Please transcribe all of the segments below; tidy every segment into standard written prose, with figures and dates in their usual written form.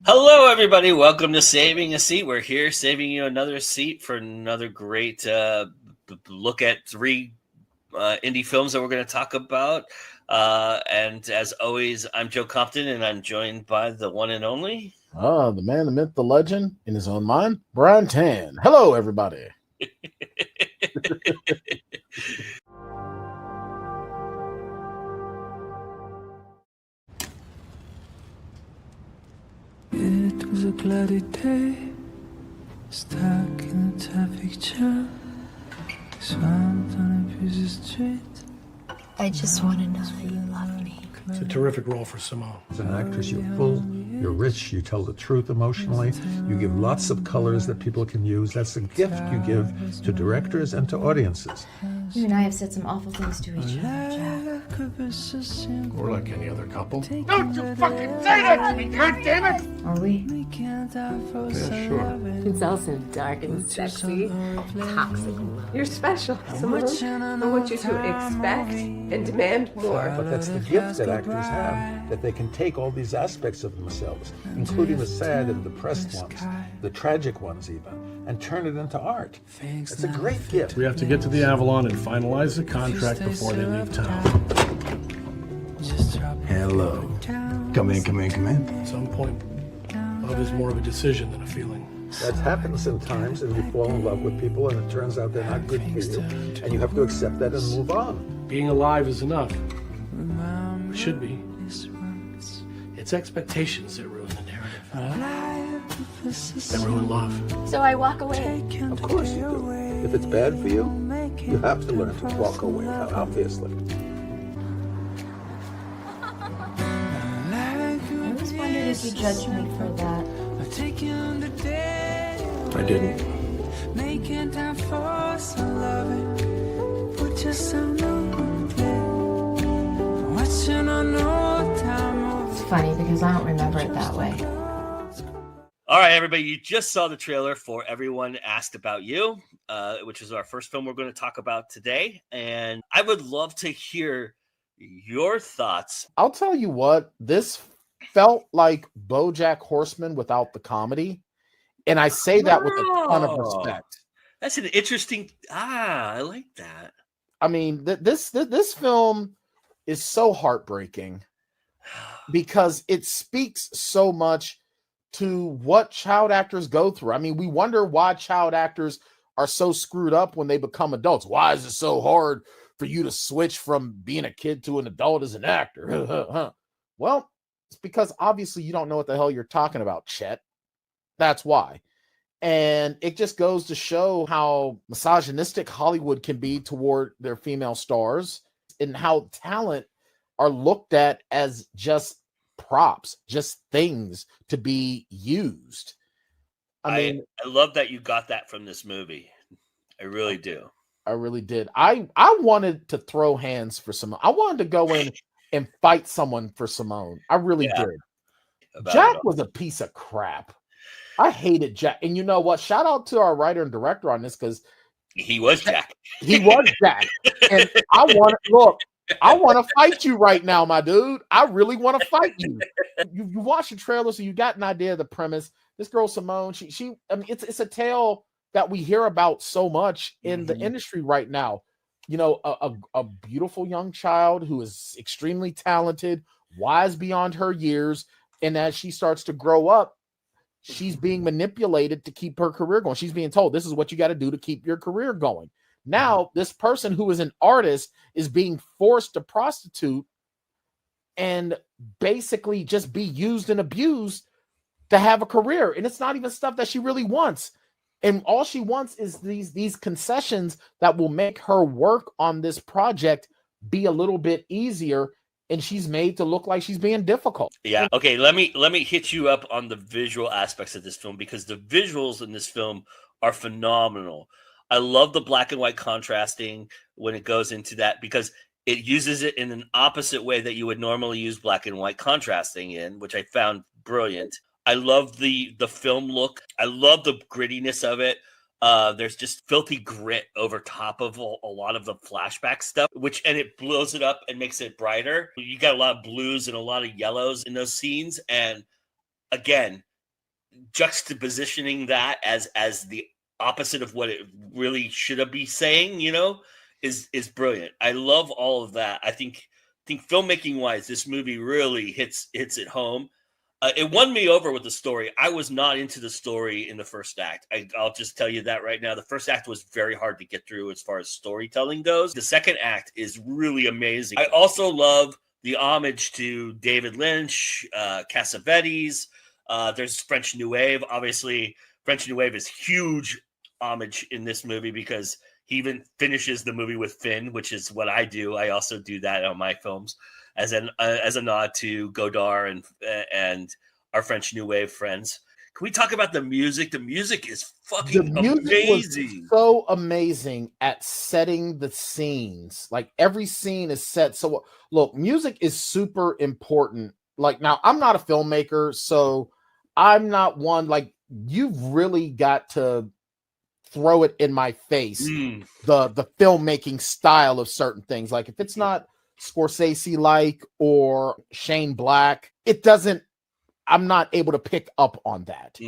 Hello, everybody. Welcome to Saving a Seat. We're here saving you another seat for another great look at three indie films that we're going to talk about. And as always, I'm Joe Compton, and I'm joined by the one and only. The man, the myth, the legend, in his own mind, Bryan Tann. Hello, everybody. It was a cloudy day, stuck in a traffic jam, swamped on a busy street. I just want to know that you love me. It's a terrific role for Simone. As an actress, you're full, you're rich, you tell the truth emotionally, you give lots of colors that people can use. That's a gift you give to directors and to audiences. You and I have said some awful things to each other, Jack. Or like any other couple. Don't you fucking say that to me, goddammit! Are we? Yeah, sure. It's also dark and sexy. Toxic love. You're special, Simone. I want you to expect and demand more. But that's the gift that actors have, that they can take all these aspects of themselves, including the sad and depressed ones, the tragic ones even, and turn it into art. It's a great gift. We have to get to the Avalon and finalize the contract before they leave town. Hello. Come in, come in, come in. At some point, love is more of a decision than a feeling. That happens sometimes, and you fall in love with people, and it turns out they're not good for you, and you have to accept that and move on. Being alive is enough. It should be. It's expectations that ruin the narrative. That ruin love. So I walk away. Of course you do. If it's bad for you, you have to learn to walk away, obviously. I always wondered if you judged me for that. I didn't. It's funny because I don't remember it that way. All right, everybody, you just saw the trailer for Everyone Asked About You, which is our first film we're going to talk about today. And I would love to hear your thoughts. I'll tell you what, this felt like BoJack Horseman without the comedy. And I say that with a ton of respect. That's an interesting... I like that. I mean, this film is so heartbreaking because it speaks so much to what child actors go through. I mean, we wonder why child actors are so screwed up when they become adults. Why is it so hard for you to switch from being a kid to an adult as an actor? Well, it's because obviously you don't know what the hell you're talking about, Chet. That's why. And it just goes to show how misogynistic Hollywood can be toward their female stars and how talent are looked at as just props, just things to be used. I love that you got that from this movie. I really do. I really did. I wanted to throw hands for Simone. I wanted to go in and fight someone for Simone. I really did. Jack was a piece of crap. I hated Jack. And you know what? Shout out to our writer and director on this because he was Jack. He was Jack. And I want to fight you right now, my dude. I really want to fight you. You watch the trailer, so you got an idea of the premise. This girl Simone, she I mean, it's a tale that we hear about so much in the industry right now. You know, a beautiful young child who is extremely talented, wise beyond her years, and as she starts to grow up, she's being manipulated to keep her career going. She's being told, this is what you got to do to keep your career going. Now, this person who is an artist is being forced to prostitute and basically just be used and abused to have a career. And it's not even stuff that she really wants. And all she wants is these concessions that will make her work on this project be a little bit easier. And she's made to look like she's being difficult. Yeah. Okay. Let me hit you up on the visual aspects of this film because the visuals in this film are phenomenal. I love the black and white contrasting when it goes into that because it uses it in an opposite way that you would normally use black and white contrasting in, which I found brilliant. I love the film look. I love the grittiness of it. There's just filthy grit over top of a lot of the flashback stuff, and it blows it up and makes it brighter. You got a lot of blues and a lot of yellows in those scenes. And again, juxtapositioning that as the opposite of what it really should be saying, is brilliant. I love all of that. I think filmmaking wise, this movie really hits it home. It won me over with the story. I was not into the story in the first act. I'll just tell you that right now. The first act was very hard to get through as far as storytelling goes. The second act is really amazing. I also love the homage to David Lynch, Cassavetes. There's French New Wave. Obviously, French New Wave is huge homage in this movie because he even finishes the movie with Finn, which is what I do. I also do that on my films as a nod to Godard and our French New Wave friends. Can we talk about the music? The music is fucking amazing. Was so amazing at setting the scenes. Like every scene is set. So look, music is super important. Like now, I'm not a filmmaker, so I'm not one. Like you've really got to throw it in my face. The filmmaking style of certain things. Like if it's not Scorsese like or Shane Black, I'm not able to pick up on that.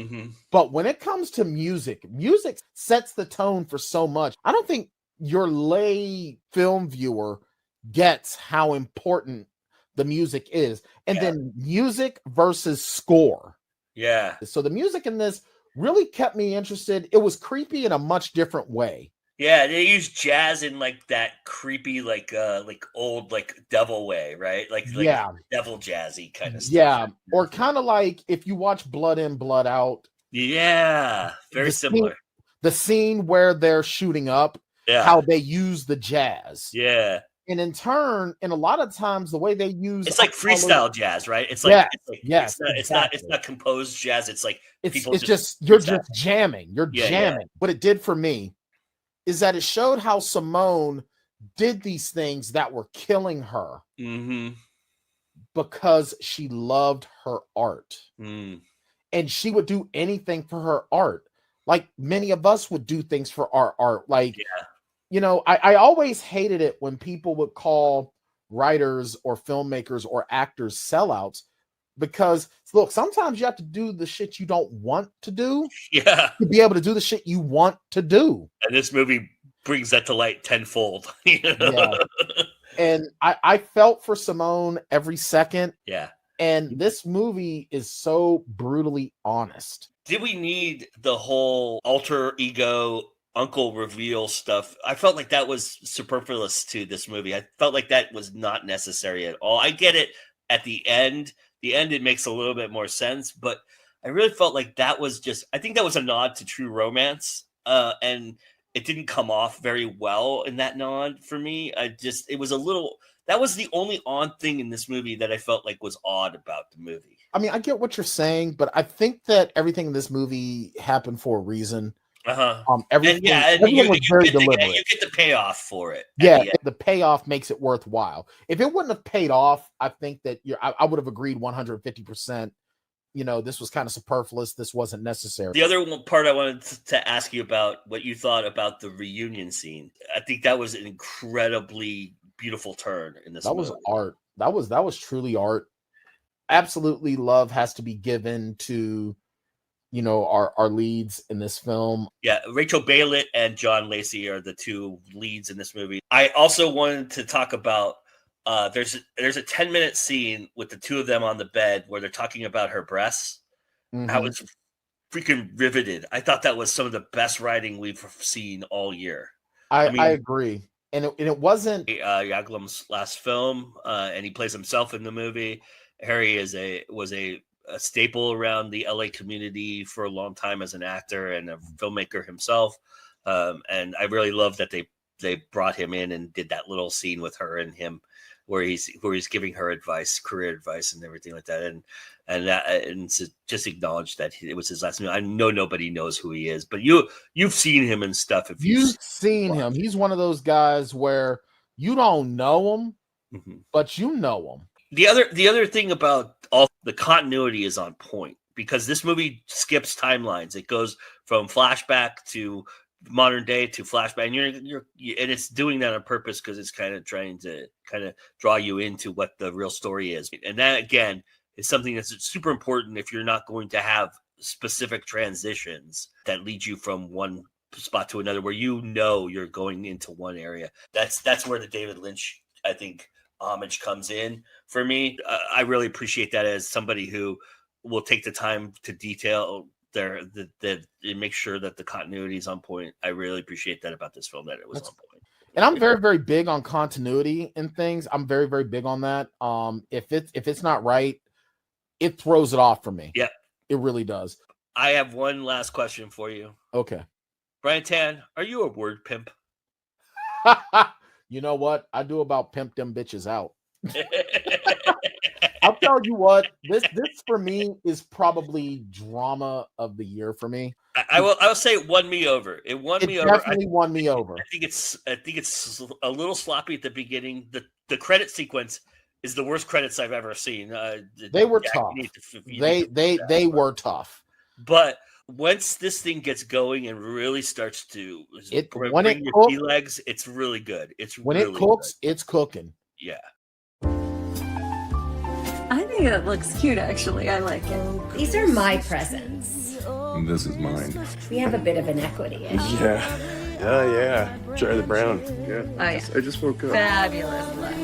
But when it comes to music sets the tone for so much. I don't think your lay film viewer gets how important the music is. And then music versus score. Yeah. So the music in this really kept me interested. It was creepy in a much different way. Yeah, they use jazz in like that creepy, like old, like devil way, right? Like devil jazzy kind of stuff. Yeah, or kind of like if you watch Blood In, Blood Out. Yeah, very similar. The scene where they're shooting up, how they use the jazz. Yeah. And in turn, and a lot of times the way they use it's like freestyle jazz, right? It's like it's not composed jazz. It's like you're just jamming. You're jamming. What it did for me is that it showed how Simone did these things that were killing her because she loved her art. And she would do anything for her art. Like many of us would do things for our art. Like, I always hated it when people would call writers or filmmakers or actors sellouts because, look, sometimes you have to do the shit you don't want to do to be able to do the shit you want to do. And this movie brings that to light tenfold. And I felt for Simone every second. Yeah. And this movie is so brutally honest. Did we need the whole alter ego uncle reveal stuff? I felt like that was superfluous to this movie. I felt like that was not necessary at all. I get it at the end. The end, it makes a little bit more sense, but I really felt like that was I think that was a nod to True Romance. And it didn't come off very well in that nod for me. It was a little, that was the only odd thing in this movie that I felt like was odd about the movie. I mean, I get what you're saying, but I think that everything in this movie happened for a reason. Everything was very deliberate. You get the payoff for it. Yeah, the payoff makes it worthwhile. If it wouldn't have paid off, I think that I would have agreed 150%. This was kind of superfluous. This wasn't necessary. The other part I wanted to ask you about what you thought about the reunion scene. I think that was an incredibly beautiful turn in this. That was art. That was truly art. Absolutely, love has to be given to our leads in this film. Yeah, Rachel Baylitt and John Lacey are the two leads in this movie. I also wanted to talk about there's a 10-minute scene with the two of them on the bed where they're talking about her breasts. I was freaking riveted. I thought that was some of the best writing we've seen all year. I agree. And it wasn't Yaglum's last film, and he plays himself in the movie. Harry was a staple around the LA community for a long time as an actor and a filmmaker himself. And I really love that they brought him in and did that little scene with her and him where he's giving her advice, career advice and everything like that. And to just acknowledge that it was his last name. I know nobody knows who he is, but you've seen him and stuff. If you've seen him, he's one of those guys where you don't know him, but you know him. The other thing about all the continuity is on point because this movie skips timelines. It goes from flashback to modern day to flashback, and and it's doing that on purpose because it's kind of trying to draw you into what the real story is. And that again is something that's super important if you're not going to have specific transitions that lead you from one spot to another, where you're going into one area. That's where the David Lynch, I think, homage comes in for me. I really appreciate that as somebody who will take the time to detail and make sure that the continuity is on point. I really appreciate that about this film, that it was on point. And I'm very, very big on continuity and things. I'm very, very big on that. If it's not right, it throws it off for me. Yeah, it really does. I have one last question for you. Okay. Bryan Tann, are you a word pimp? You know what? I do about pimp them bitches out. I'll tell you what, this for me is probably drama of the year for me. I'll say it won me over. It won me over. Definitely won me over. I think it's a little sloppy at the beginning. The credit sequence is the worst credits I've ever seen. They were tough. They were tough. But once this thing gets going and really starts to bring your sea legs, it's really good. When it cooks, it's cooking. Yeah. I think it looks cute, actually. I like it. These are my presents. And this is mine. We have a bit of an equity issue. Yeah. Charlie Brown. Yeah. Oh, yeah. I just woke up. Fabulous look.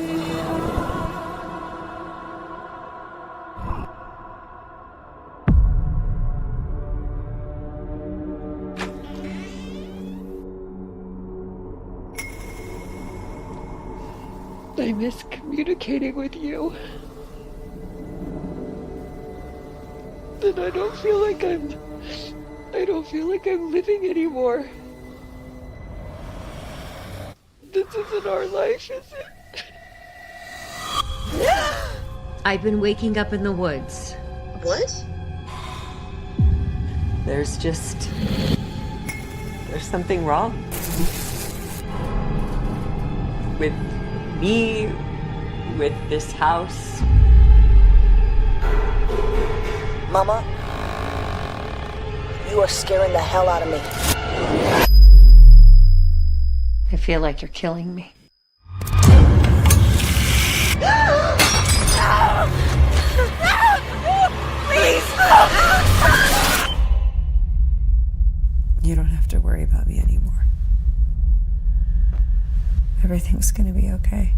I miss communicating with you. And I don't feel like I'm living anymore. This isn't our life, is it? I've been waking up in the woods. What? There's something wrong. With me, with this house. Mama, you are scaring the hell out of me. I feel like you're killing me. You don't have to worry about me anymore. Everything's gonna be okay.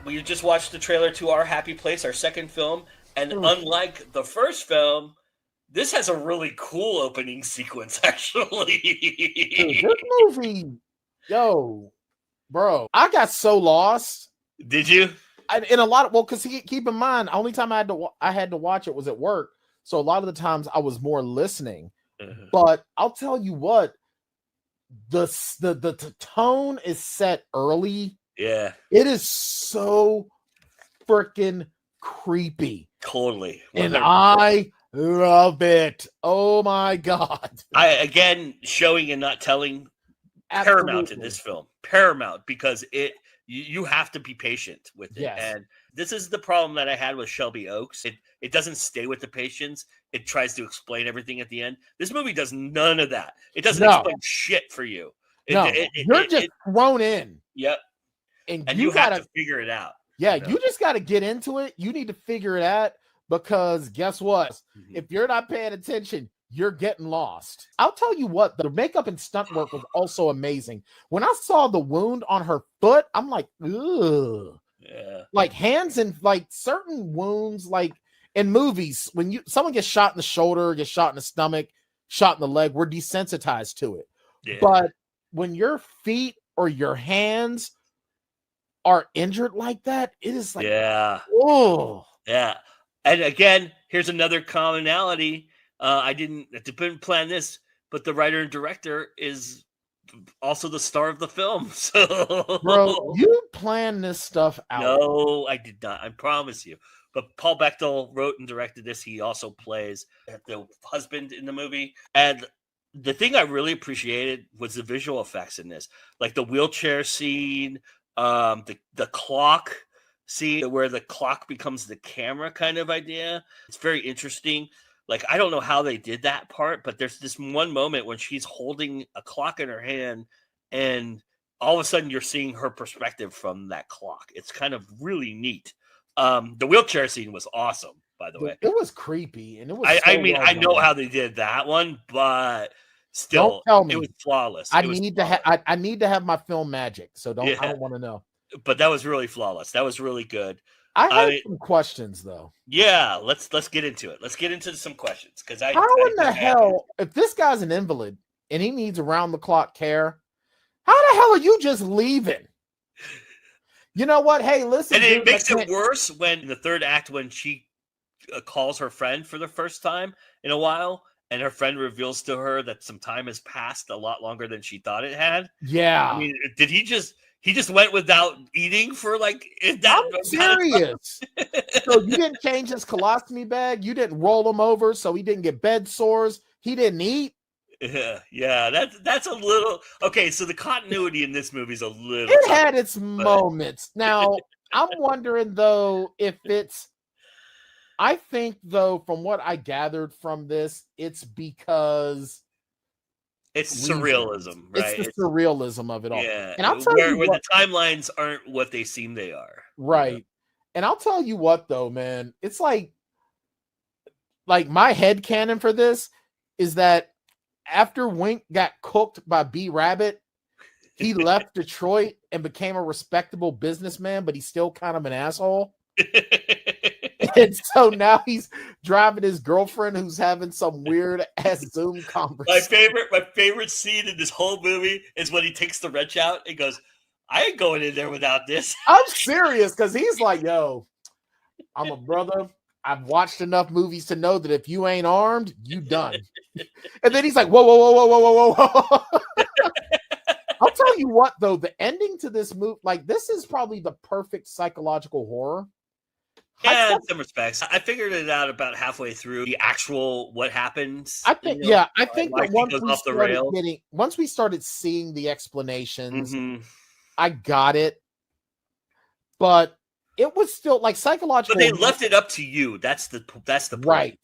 We just watched the trailer to Our Happy Place, our second film, and unlike the first film, this has a really cool opening sequence, actually. Dude, this movie, bro, I got so lost. Did you? In a lot of, because keep in mind, only time I had to watch it was at work, so a lot of the times I was more listening. But I'll tell you what, the tone is set early. Yeah, it is so freaking creepy. Totally, 100%. And I love it. Oh my god! Again, showing and not telling. Absolutely. Paramount in this film. Paramount, because you have to be patient with it. Yes. And this is the problem that I had with Shelby Oaks. It doesn't stay with the patience. It tries to explain everything at the end. This movie does none of that. It doesn't explain shit for you. You're just thrown in. Yep. And you have to figure it out. Yeah, you just got to get into it. You need to figure it out, because guess what? Mm-hmm. If you're not paying attention, you're getting lost. I'll tell you what, the makeup and stunt work was also amazing. When I saw the wound on her foot, I'm like, ugh. Yeah. Like hands and like certain wounds, like in movies, when someone gets shot in the shoulder, gets shot in the stomach, shot in the leg, we're desensitized to it. Yeah. But when your feet or your hands are injured like that, it is like, oh. Yeah. And again, here's another commonality. I didn't plan this, but the writer and director is also the star of the film. So, bro, you planned this stuff out. No, I did not. I promise you. But Paul Bechtel wrote and directed this. He also plays the husband in the movie. And the thing I really appreciated was the visual effects in this, like the wheelchair scene, the clock scene where the clock becomes the camera kind of idea. It's very interesting. Like, I don't know how they did that part, but there's this one moment when she's holding a clock in her hand and all of a sudden you're seeing her perspective from that clock. It's kind of really neat. The wheelchair scene was awesome. by the way. It was creepy, and it was. I mean, I know how they did that one, but still, it was flawless. I need to have my film magic, so I don't want to know. But that was really flawless. That was really good. I have some questions though. Yeah, let's get into it. Let's get into some questions because how in the hell, if this guy's an invalid and he needs around the clock care, how the hell are you just leaving? You know what? Hey, listen. And it makes it worse when in the third act when she calls her friend for the first time in a while, and her friend reveals to her that some time has passed, a lot longer than she thought it had. Yeah. I mean, did he just went without eating for like that? I'm serious. So you didn't change his colostomy bag? You didn't roll him over so he didn't get bed sores? He didn't eat? Yeah, that's a little okay. So the continuity in this movie is a little. It had its moments. Now I'm wondering though if it's. I think though, from what I gathered from this, it's because it's surrealism, right? It's the surrealism of it all. Yeah, and I'll tell you where the timelines aren't what they seem they are. Right. You know? And I'll tell you what though, man, it's like my headcanon for this is that after Wink got cooked by B Rabbit, he left Detroit and became a respectable businessman, but he's still kind of an asshole. And so now he's driving his girlfriend who's having some weird ass Zoom conversation. My favorite scene in this whole movie is when he takes the wrench out and goes, I ain't going in there without this. I'm serious, because he's like, yo, I'm a brother. I've watched enough movies to know that if you ain't armed, you done. And then he's like, whoa, whoa, whoa, whoa, whoa, whoa, whoa. I'll tell you what, though, the ending to this movie, like, this is probably the perfect psychological horror. Yeah, in some respects. I figured it out about halfway through the actual what happens. I think, I think that once we started seeing the explanations, I got it. But it was still like psychological. But they left it up to you. That's the point.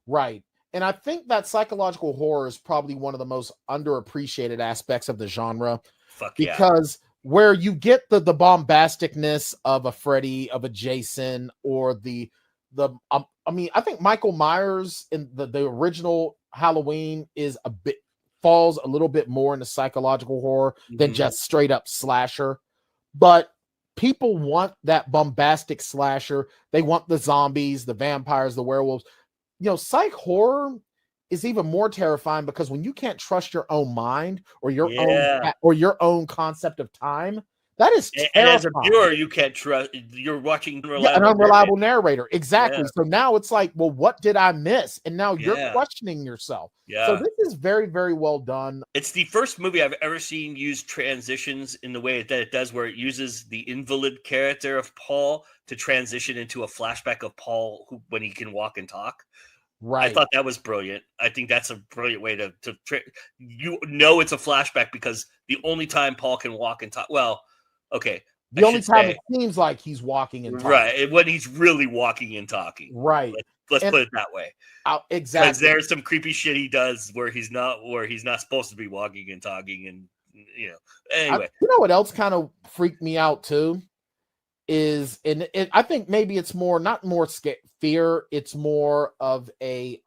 Right. And I think that psychological horror is probably one of the most underappreciated aspects of the genre. Because where you get the bombasticness of a Freddy, of a Jason, or I mean, I think Michael Myers in the original Halloween falls a little bit more into psychological horror than just straight up slasher. But people want that bombastic slasher. They want the zombies, the vampires, the werewolves. You know, psych horror is even more terrifying because when you can't trust your own mind or your own concept of time, that is terrifying. And as a viewer, you can't trust. You're watching an unreliable narrator. Exactly. Yeah. So now it's like, well, what did I miss? And now you're questioning yourself. Yeah. So this is very, very well done. It's the first movie I've ever seen use transitions in the way that it does, where it uses the invalid character of Paul to transition into a flashback of Paul when he can walk and talk. Right. I thought that was brilliant. I think that's a brilliant way to it's a flashback because the only time Paul can walk and talk. Well, okay. The only time it seems like he's walking and talking. Right. When he's really walking and talking. Right. Let's put it that way. Exactly. Because there's some creepy shit he does where he's not supposed to be walking and talking, and anyway. You know what else kind of freaked me out too? I think maybe it's not more fear, it's more of a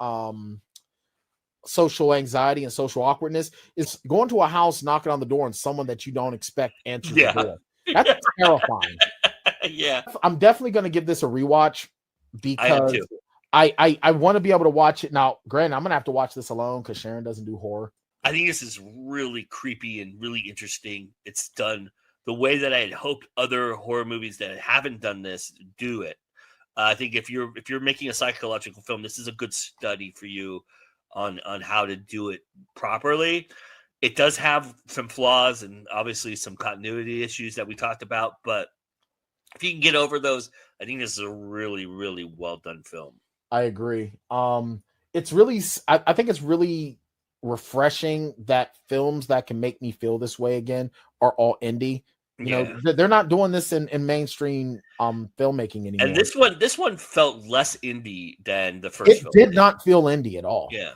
social anxiety and social awkwardness, is going to a house, knocking on the door, and someone that you don't expect answers the door. That's terrifying. Yeah. I'm definitely going to give this a rewatch because I want to be able to watch it. Now, granted, I'm going to have to watch this alone because Sharon doesn't do horror. I think this is really creepy and really interesting. It's done the way that I had hoped other horror movies that haven't done this do it. I think if you're making a psychological film, this is a good study for you on how to do it properly. It does have some flaws and obviously some continuity issues that we talked about, but if you can get over those, I think this is a really, really well done film. I agree. It's really, I think it's really refreshing that films that can make me feel this way again are all indie. You know, they're not doing this in mainstream filmmaking anymore. And this one felt less indie than the first film. It did not feel indie at all. Yeah.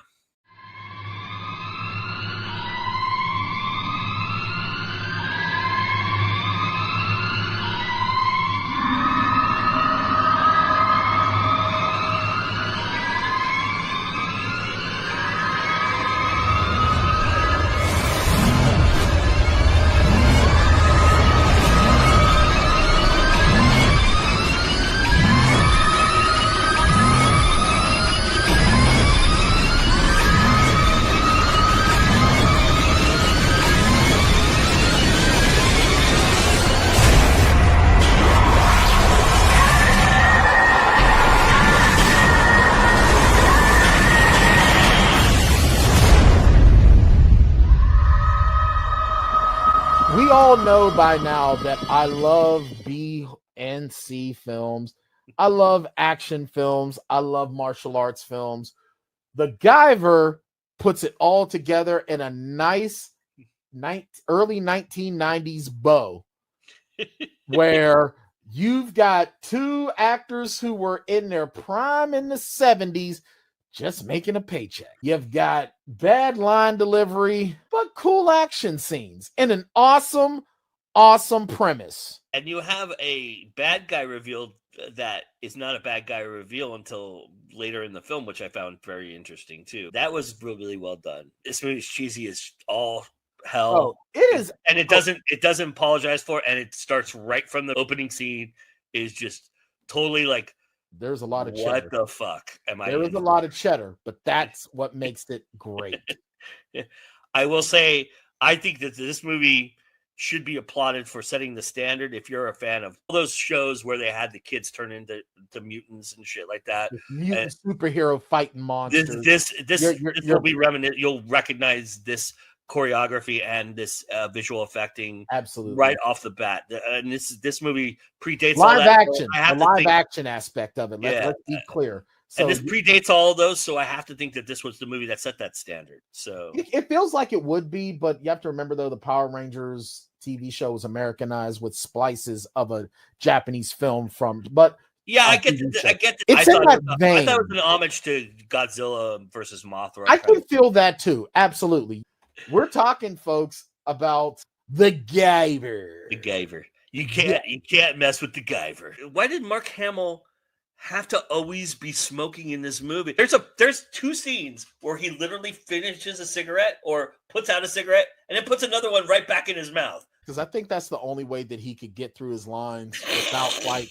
We all know by now that I love B and C films. I love action films. I love martial arts films. The Guyver puts it all together in a nice early 1990s bow where you've got two actors who were in their prime in the 70s just making a paycheck. You've got bad line delivery, but cool action scenes and an awesome premise. And you have a bad guy revealed that is not a bad guy reveal until later in the film, which I found very interesting too. That was really well done. This movie's cheesy as all hell. Oh, it is. And it doesn't apologize for it, and it starts right from the opening scene is just totally like, there's a lot of cheddar. What the fuck am I? There is a lot of cheddar, but that's what makes it great. I will say, I think that this movie should be applauded for setting the standard. If you're a fan of all those shows where they had the kids turn into mutants and shit like that, mutant superhero fighting monsters. This will be reminiscent. You'll recognize this choreography and this visual effecting absolutely right off the bat. And this movie predates live all that. action, the live action aspect of it. Let's be clear. So and this predates all of those, so I have to think that this was the movie that set that standard. So it feels like it would be, but you have to remember though the Power Rangers TV show was Americanized with splices of a Japanese film from. But yeah, I get. It's in that vein. I thought it was an homage to Godzilla versus Mothra. I can feel that too. Absolutely. We're talking, folks, about the Guyver. The Guyver. You can't mess with the Guyver. Why did Mark Hamill have to always be smoking in this movie? There's two scenes where he literally finishes a cigarette or puts out a cigarette and then puts another one right back in his mouth. Because I think that's the only way that he could get through his lines without like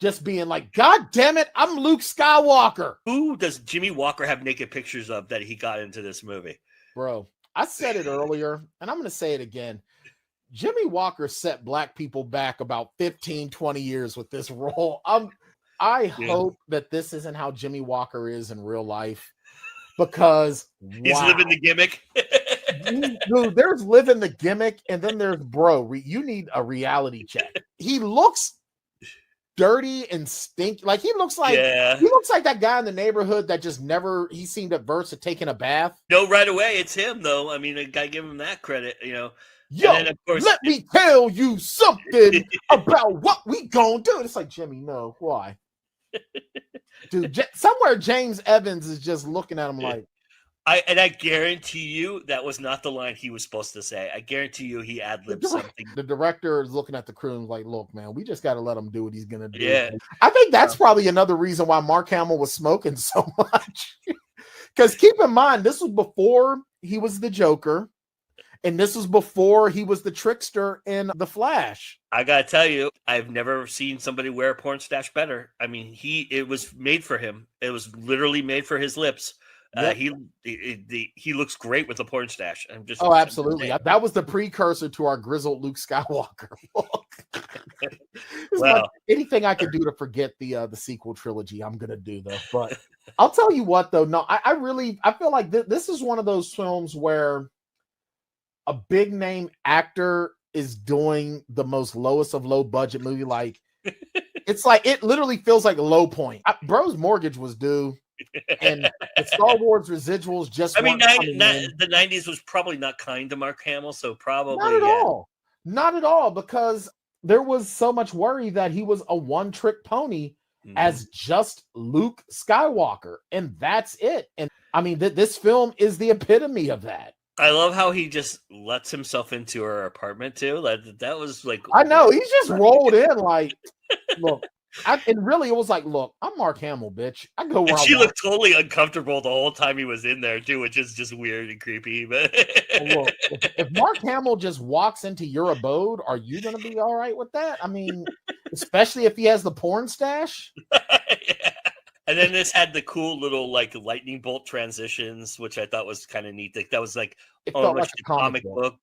just being like, God damn it, I'm Luke Skywalker. Who does Jimmy Walker have naked pictures of that he got into this movie? Bro, I said it earlier, and I'm going to say it again. Jimmy Walker set black people back about 15, 20 years with this role. I hope that this isn't how Jimmy Walker is in real life, because he's living the gimmick. Dude, there's living the gimmick, and then there's you need a reality check. He looks dirty and stinky. Like he looks like that guy in the neighborhood that just never he seemed averse to taking a bath. No, right away, it's him though. I mean, I gotta give him that credit, you know. Yo, then, of course, let me tell you something about what we gonna do. It's like, Jimmy, no, why? Dude, somewhere James Evans is just looking at him like, I guarantee you that was not the line he was supposed to say. I guarantee you he ad-libbed something. The director is looking at the crew and like, look, man, we just got to let him do what he's going to do. Yeah. I think that's probably another reason why Mark Hamill was smoking so much. Because keep in mind, this was before he was the Joker. And this was before he was the trickster in The Flash. I got to tell you, I've never seen somebody wear a porn stash better. I mean, it was made for him. It was literally made for his lips. Yep. He looks great with a porn stash. Absolutely. That was the precursor to our grizzled Luke Skywalker look. Well, anything I could do to forget the sequel trilogy, I'm gonna do though. But I'll tell you what though, no, I feel like this is one of those films where a big name actor is doing the most lowest of low budget movie. Like it's like it literally feels like a low point. Bro's mortgage was due. And the Star Wars residuals just the 90s was probably not kind to Mark Hamill, so probably not at all, because there was so much worry that he was a one-trick pony as just Luke Skywalker, and that's it. And I mean this film is the epitome of that. I love how he just lets himself into her apartment too. That was like, I know, he just rolled in like, look. And really, it was like, look, I'm Mark Hamill, bitch. I go where she looked totally uncomfortable the whole time he was in there, too, which is just weird and creepy. But look, if Mark Hamill just walks into your abode, are you going to be all right with that? I mean, especially if he has the porn stash. Yeah. And then this had the cool little like lightning bolt transitions, which I thought was kind of neat. That was like almost a comic book.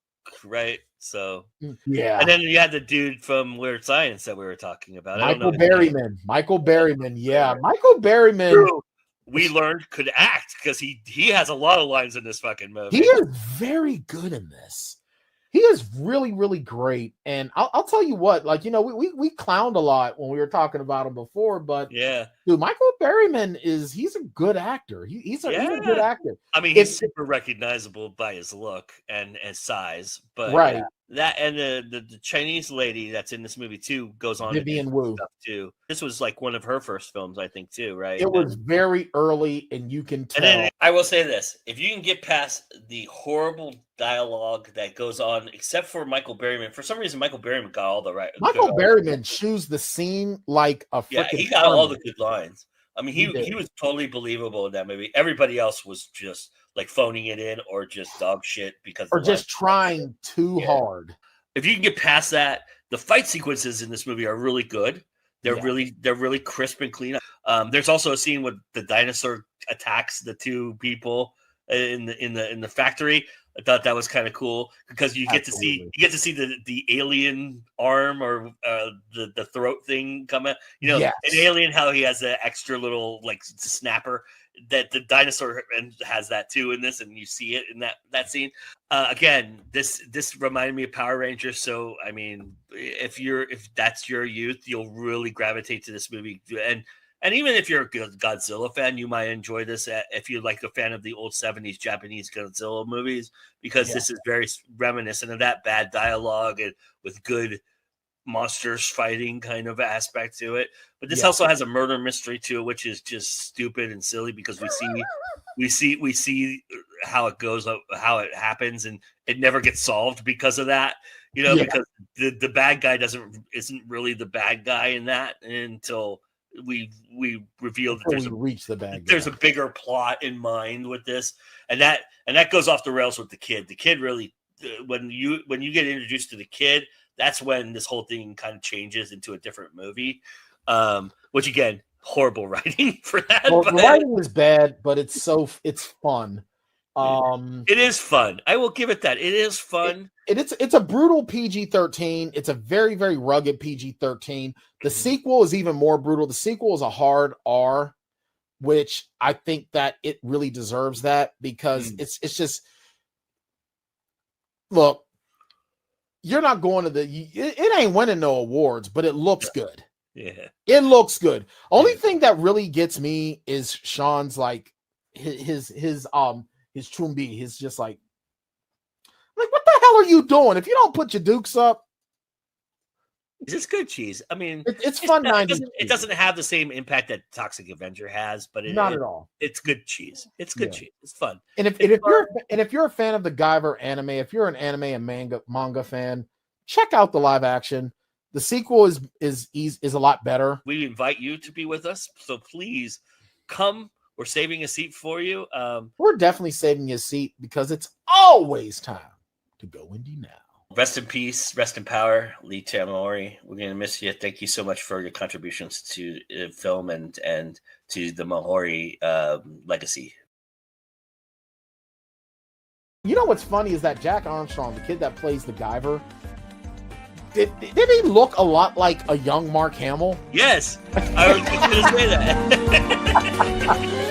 Right, so yeah, and then you had the dude from Weird Science that we were talking about. Michael Berryman, yeah, Michael Berryman. Who we learned could act because he has a lot of lines in this fucking movie. He is very good in this. He is really, really great. And I'll tell you what, like, you know, we clowned a lot when we were talking about him before, but yeah, dude, Michael Berryman he's a good actor. He's a good actor. I mean, he's super recognizable by his look and his size, but right. That and the Chinese lady that's in this movie too goes on Vivian Wu stuff too. This was like one of her first films, I think, too, right? It was very early, and you can tell. And then I will say this: if you can get past the horrible dialogue that goes on, except for Michael Berryman, for some reason Michael Berryman got all the right. Michael Berryman chews the scene like a freaking. Yeah, he got all the good lines. I mean, he was totally believable in that movie. Everybody else was just like phoning it in or just dog shit because or just trying too hard. If you can get past that, the fight sequences in this movie are really good. They're really crisp and clean. There's also a scene where the dinosaur attacks the two people in the factory. I thought that was kind of cool because you get to see the alien arm or the throat thing come out. You know, an alien, how he has the extra little like snapper. That the dinosaur has that too in this, and you see it in that scene. Again, this reminded me of Power Rangers. So I mean, if that's your youth, you'll really gravitate to this movie. And even if you're a Godzilla fan, you might enjoy this. If you're like a fan of the old 70s Japanese Godzilla movies, because this is very reminiscent of that, bad dialogue and with good monsters fighting kind of aspect to it. But this also has a murder mystery to it, which is just stupid and silly because we see how it goes, how it happens, and it never gets solved because of that. You know, because the bad guy isn't really the bad guy in that until we reveal that there's a bigger plot in mind with this, and that goes off the rails with the kid. The kid really, when you get introduced to the kid, that's when this whole thing kind of changes into a different movie. Which again, horrible writing for that. Well, the writing is bad, but it's fun. It is fun. I will give it that. It is fun. It's a brutal PG-13. It's a very, very rugged PG-13. The sequel is even more brutal. The sequel is a hard R, which I think that it really deserves that because it's just, look, you're not going to it ain't winning no awards, but it looks good. Yeah. It looks good. Only thing that really gets me is Sean's like his Chumbi. He's just like what the hell are you doing? If you don't put your dukes up, it's good cheese. I mean, it's fun. It doesn't have the same impact that Toxic Avenger has, but not at all. It's good cheese. It's good cheese. It's fun. And if you're a fan of the Guyver anime, if you're an anime and manga fan, check out the live action. The sequel is a lot better. We invite you to be with us, so please come. We're saving a seat for you. We're definitely saving a seat because it's always time to go indie now. Rest in peace, rest in power, Lee Tamori. We're going to miss you. Thank you so much for your contributions to film and to the Mahori legacy. You know what's funny is that Jack Armstrong, the kid that plays the Guyver, did he look a lot like a young Mark Hamill? Yes, I was going to say that.